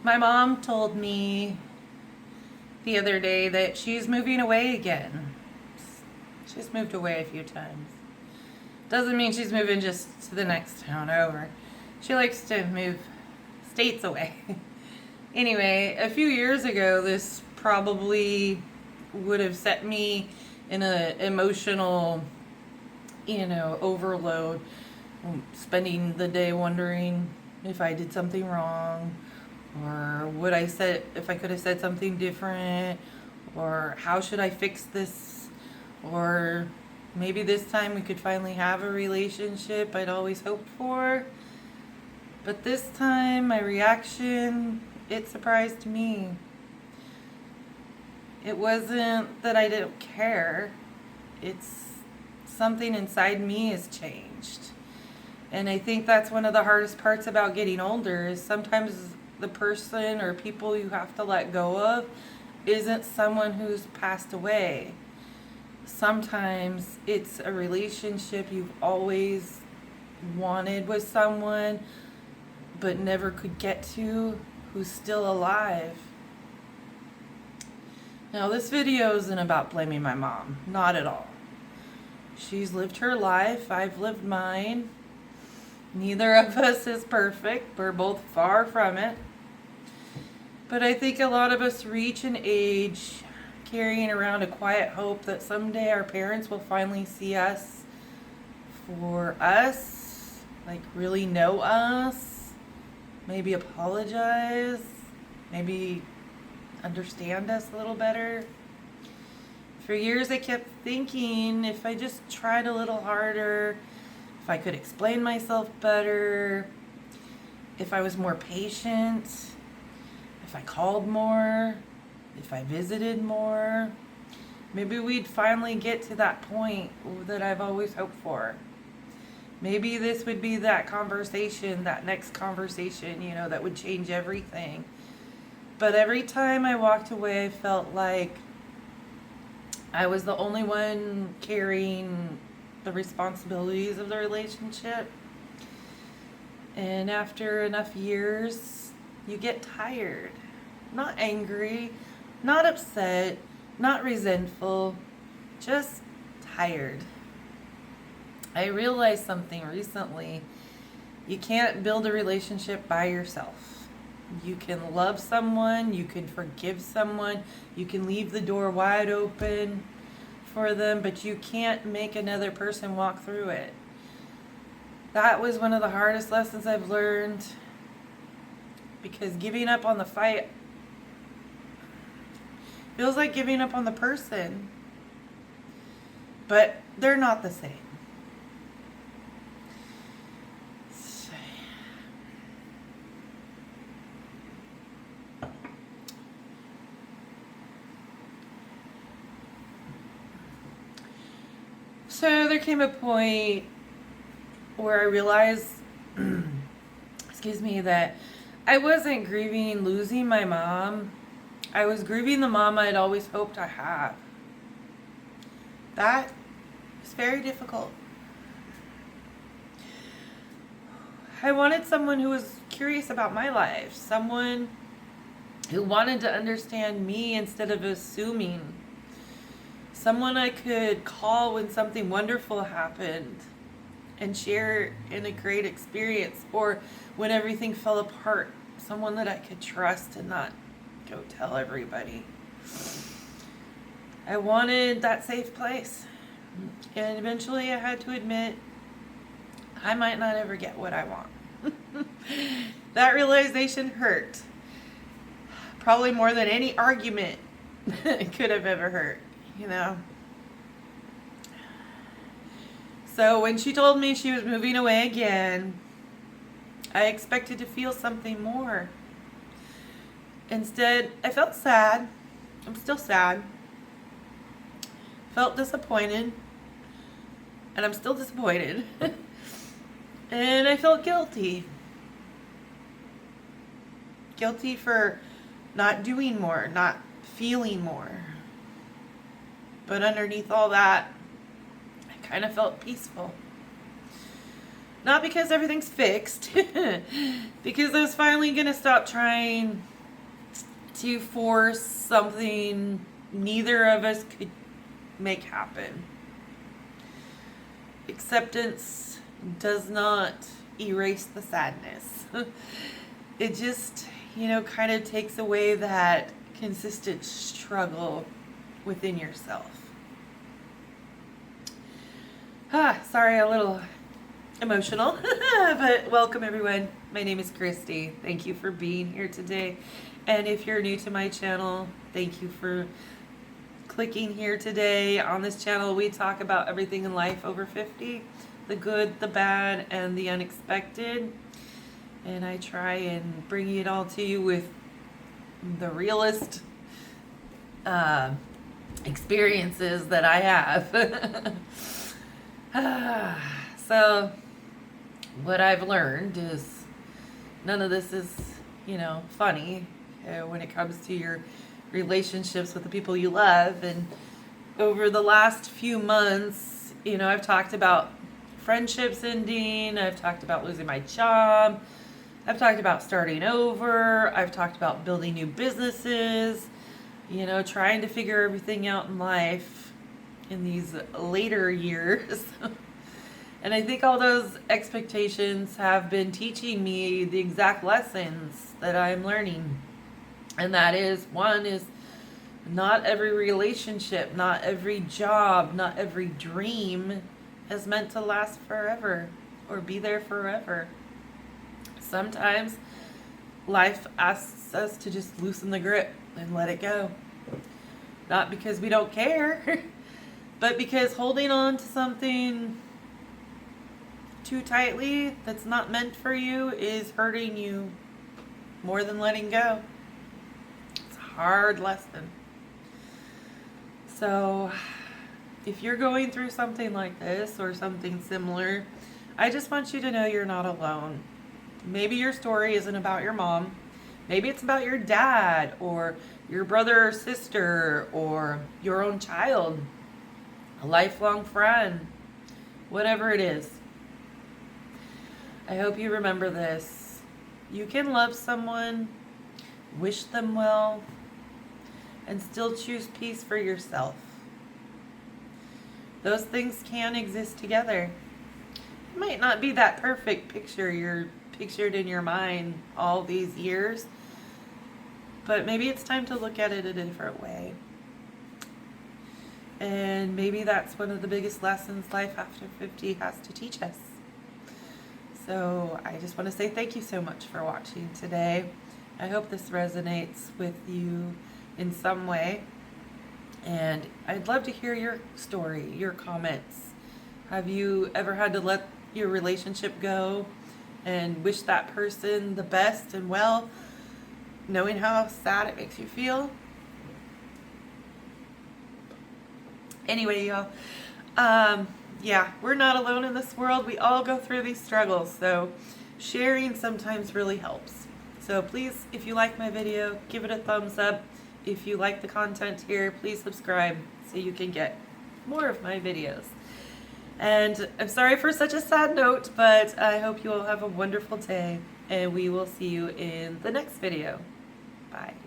My mom told me the other day that she's moving away again. She's moved away a few times. Doesn't mean she's moving just to the next town over. She likes to move states away. Anyway, a few years ago, this probably would have set me in an emotional, overload. Spending the day wondering if I did something wrong, or if I could have said something different, or how should I fix this, or maybe this time we could finally have a relationship I'd always hoped for. But this time, my reaction, it surprised me. It wasn't that I didn't care. It's something inside me has changed. And I think that's one of the hardest parts about getting older is sometimes the person or people you have to let go of isn't someone who's passed away. Sometimes it's a relationship you've always wanted with someone but never could get to, who's still alive. Now, this video isn't about blaming my mom. Not at all. She's lived her life. I've lived mine. Neither of us is perfect. We're both far from it. But I think a lot of us reach an age carrying around a quiet hope that someday our parents will finally see us for us, like really know us, maybe apologize, maybe understand us a little better. For years I kept thinking if I just tried a little harder, if I could explain myself better, if I was more patient, if I called more, if I visited more, maybe we'd finally get to that point that I've always hoped for. Maybe this would be that conversation, that next conversation, that would change everything. But every time I walked away, I felt like I was the only one carrying the responsibilities of the relationship. And after enough years, you get tired. Not angry, not upset, not resentful, just tired. I realized something recently. You can't build a relationship by yourself. You can love someone, you can forgive someone, you can leave the door wide open for them, but you can't make another person walk through it. That was one of the hardest lessons I've learned, because giving up on the fight feels like giving up on the person, but they're not the same. So there came a point where I realized, that I wasn't grieving losing my mom. I was grieving the mom I'd always hoped I had. That is very difficult. I wanted someone who was curious about my life, someone who wanted to understand me instead of assuming, someone I could call when something wonderful happened and share in a great experience, or when everything fell apart, someone that I could trust and not go tell everybody. I wanted that safe place. And eventually I had to admit, I might not ever get what I want. That realization hurt. Probably more than any argument could have ever hurt, So when she told me she was moving away again, I expected to feel something more. Instead, I felt sad. I'm still sad. Felt disappointed. And I'm still disappointed. And I felt guilty. Guilty for not doing more, not feeling more. But underneath all that, I kind of felt peaceful. Not because everything's fixed, because I was finally going to stop trying to force something neither of us could make happen. Acceptance does not erase the sadness. It just, kind of takes away that consistent struggle within yourself. Sorry, a little emotional, but welcome everyone. My name is Christy. Thank you for being here today. And if you're new to my channel, thank you for clicking here today. On this channel, we talk about everything in life over 50, the good, the bad, and the unexpected. And I try and bring it all to you with the realest experiences that I have. So what I've learned is none of this is, funny when it comes to your relationships with the people you love. And over the last few months, I've talked about friendships ending. I've talked about losing my job. I've talked about starting over. I've talked about building new businesses, trying to figure everything out in life in these later years. And I think all those expectations have been teaching me the exact lessons that I'm learning. And that is, one is not every relationship, not every job, not every dream is meant to last forever or be there forever. Sometimes life asks us to just loosen the grip and let it go. Not because we don't care, but because holding on to something too tightly that's not meant for you is hurting you more than letting go. It's a hard lesson. So if you're going through something like this or something similar, I just want you to know you're not alone. Maybe your story isn't about your mom. Maybe it's about your dad or your brother or sister or your own child, a lifelong friend, whatever it is. I hope you remember this. You can love someone, wish them well, and still choose peace for yourself. Those things can exist together. It might not be that perfect picture you're pictured in your mind all these years, but maybe it's time to look at it in a different way. And maybe that's one of the biggest lessons life after 50 has to teach us. So I just want to say thank you so much for watching today. I hope this resonates with you in some way. And I'd love to hear your story, your comments. Have you ever had to let your relationship go and wish that person the best and well, knowing how sad it makes you feel? Anyway, y'all, we're not alone in this world. We all go through these struggles, so sharing sometimes really helps. So please, if you like my video, give it a thumbs up. If you like the content here, please subscribe so you can get more of my videos. And I'm sorry for such a sad note, but I hope you all have a wonderful day, and we will see you in the next video. Bye.